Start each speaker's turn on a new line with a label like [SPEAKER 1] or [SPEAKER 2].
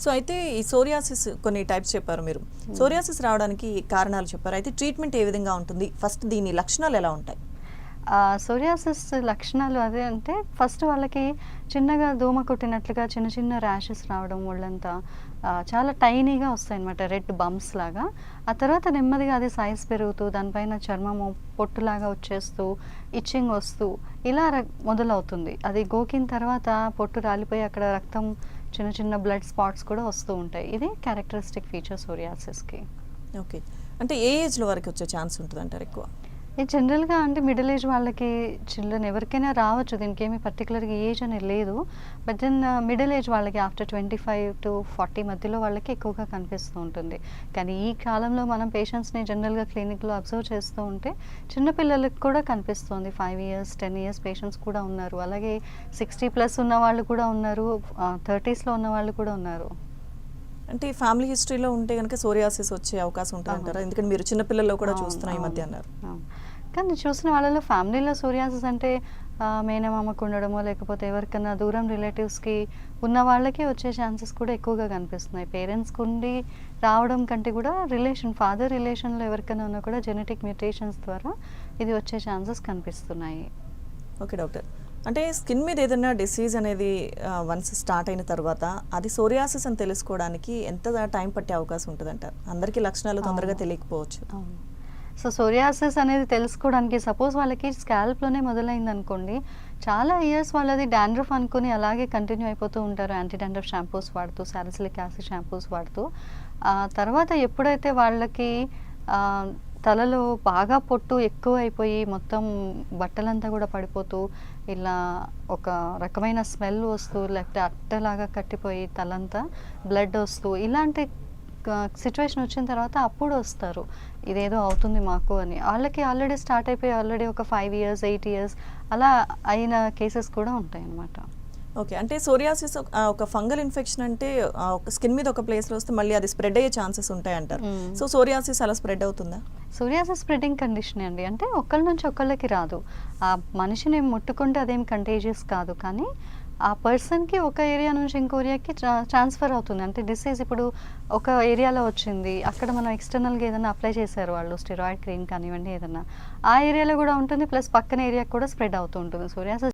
[SPEAKER 1] So అయితే ఈ psoriasis కొన్ని టైప్స్ చెప్పారు మీరు. సోరియాసిస్ రావడానికి కారణాలు చెప్పారు. అయితే ట్రీట్మెంట్ ఏ విధంగా ఉంటుంది? ఫస్ట్ దీని లక్షణాలు ఎలా ఉంటాయి?
[SPEAKER 2] సోరియాసిస్ లక్షణాలు అదే అంటే ఫస్ట్ వాళ్ళకి చిన్నగా దోమ కొట్టినట్లుగా చిన్న చిన్న ర్యాషెస్ రావడం ఒళ్ళంతా చాలా టైనీగా వస్తాయన్నమాట, రెడ్ బంప్స్ లాగా. ఆ తర్వాత నెమ్మదిగా అది సైజ్ పెరుగుతూ దానిపైన చర్మము పొట్టులాగా వచ్చేస్తూ ఇచ్చింగ్ వస్తూ ఇలా మొదలవుతుంది. అది గోకిన తర్వాత పొట్టు రాలిపోయి అక్కడ రక్తం చిన్న చిన్న బ్లడ్ స్పాట్స్ కూడా వస్తూ ఉంటాయి. ఇది క్యారెక్టరిస్టిక్ ఫీచర్ సోరియాసిస్కి.
[SPEAKER 1] ఓకే. అంటే ఏ ఏజ్లో వరకు వచ్చే ఛాన్స్ ఉంటుంది అంటారు ఎక్కువ?
[SPEAKER 2] ఇది జనరల్గా అంటే మిడిల్ ఏజ్ వాళ్ళకి, చిల్డ్రన్ ఎవరికైనా రావచ్చు, దీనికి ఏమి పర్టికులర్గా ఏజ్ అనేది లేదు. బట్ దెన్ మిడిల్ ఏజ్ వాళ్ళకి ఆఫ్టర్ 25 to 40 మధ్యలో వాళ్ళకి ఎక్కువగా కనిపిస్తూ ఉంటుంది. కానీ ఈ కాలంలో మనం పేషెంట్స్ని జనరల్గా క్లినిక్లో అబ్జర్వ్ చేస్తూ ఉంటే చిన్నపిల్లలకు కూడా కనిపిస్తుంది. 5 years 10 years పేషెంట్స్ కూడా ఉన్నారు. అలాగే 60+ ఉన్న వాళ్ళు కూడా ఉన్నారు, 30sలో ఉన్న వాళ్ళు కూడా ఉన్నారు.
[SPEAKER 1] అంటే ఫ్యామిలీ హిస్టరీలో ఉంటే కనుక సోరియాసిస్ వచ్చే అవకాశం ఉంటుంది అంటారా? ఎందుకంటే మీరు చిన్నపిల్లల్లో కూడా చూస్తున్నా ఈ మధ్య అన్నారు.
[SPEAKER 2] కానీ చూసిన వాళ్ళలో ఫ్యామిలీలో సోరియాసిస్ అంటే మేనమామకు ఉండడమో లేకపోతే ఎవరికైనా దూరం రిలేటివ్స్కి ఉన్న వాళ్ళకి వచ్చే ఛాన్సెస్ కూడా ఎక్కువగా కనిపిస్తున్నాయి. పేరెంట్స్కి ఉండి రావడం కంటే కూడా ఫాదర్ రిలేషన్లో ఎవరికైనా ఉన్నా కూడా జెనెటిక్ మ్యూటేషన్స్ ద్వారా ఇది వచ్చే ఛాన్సెస్ కనిపిస్తున్నాయి.
[SPEAKER 1] Okay doctor. అంటే స్కిన్ మీద ఏదైనా డిసీజ్ అనేది వన్స్ స్టార్ట్ అయిన తర్వాత అది సోరియాసిస్ అని తెలుసుకోవడానికి ఎంత టైం పట్టే అవకాశం ఉంటుంది అంటారు? అందరికీ లక్షణాలు తొందరగా తెలియకపోవచ్చు.
[SPEAKER 2] సో సోరియాసిస్ అనేది తెలుసుకోవడానికి సపోజ్ వాళ్ళకి స్కాల్ప్లోనే మొదలైంది అనుకోండి, చాలా ఇయర్స్ వాళ్ళది డాండ్రఫ్ అనుకుని అలాగే కంటిన్యూ అయిపోతూ ఉంటారు. యాంటీ డాండ్రఫ్ షాంపూస్ వాడుతూ, సాలిసిలిక్ యాసిడ్ షాంపూస్ వాడుతూ. తర్వాత ఎప్పుడైతే వాళ్ళకి తలలో బాగా పొట్టు ఎక్కువ అయిపోయి మొత్తం బట్టలంతా కూడా పడిపోతూ ఇలా ఒక రకమైన స్మెల్ వస్తూ లేకపోతే అట్టలాగా కట్టిపోయి తలంతా బ్లడ్ వస్తూ ఇలాంటి సిచ్యువేషన్ వచ్చిన తర్వాత అప్పుడు వస్తారు ఇదేదో అవుతుంది మాకు అని. వాళ్ళకి ఆల్రెడీ స్టార్ట్ అయిపోయి ఆల్రెడీ ఒక 5 years 8 years అలా అయిన కేసెస్ కూడా ఉంటాయి అన్నమాట.
[SPEAKER 1] ఓకే. అంటే సోరియాసిస్ ఒక ఫంగల్ ఇన్ఫెక్షన్ అంటే స్కిన్ మీద ఒక ప్లేస్లో వస్తే మళ్ళీ అది స్ప్రెడ్ అయ్యే ఛాన్సెస్ ఉంటాయి అంటారు. సో సోరియాసిస్ అలా స్ప్రెడ్ అవుతుందా?
[SPEAKER 2] సోరియాసిస్ స్ప్రెడింగ్ కండిషన్ అండి. అంటే ఒకళ్ళ నుంచి ఒకళ్ళకి రాదు. ఆ మనిషిని ముట్టుకుంటే అదేం కంటేజియస్ కాదు, కానీ ఆ పర్సన్కి ఒక ఏరియా నుంచి ఇంకో ఏరియాకి ట్రాన్స్ఫర్ అవుతుంది. అంటే డిసీజ్ ఇప్పుడు ఒక ఏరియాలో వచ్చింది, అక్కడ మనం ఎక్స్టర్నల్గా ఏదైనా అప్లై చేశారు వాళ్ళు, స్టెరాయిడ్ క్రీమ్ కానివ్వండి ఏదన్నా, ఆ ఏరియాలో కూడా ఉంటుంది, ప్లస్ పక్కన ఏరియాకి కూడా స్ప్రెడ్ అవుతూ ఉంటుంది. సోరియాసిస్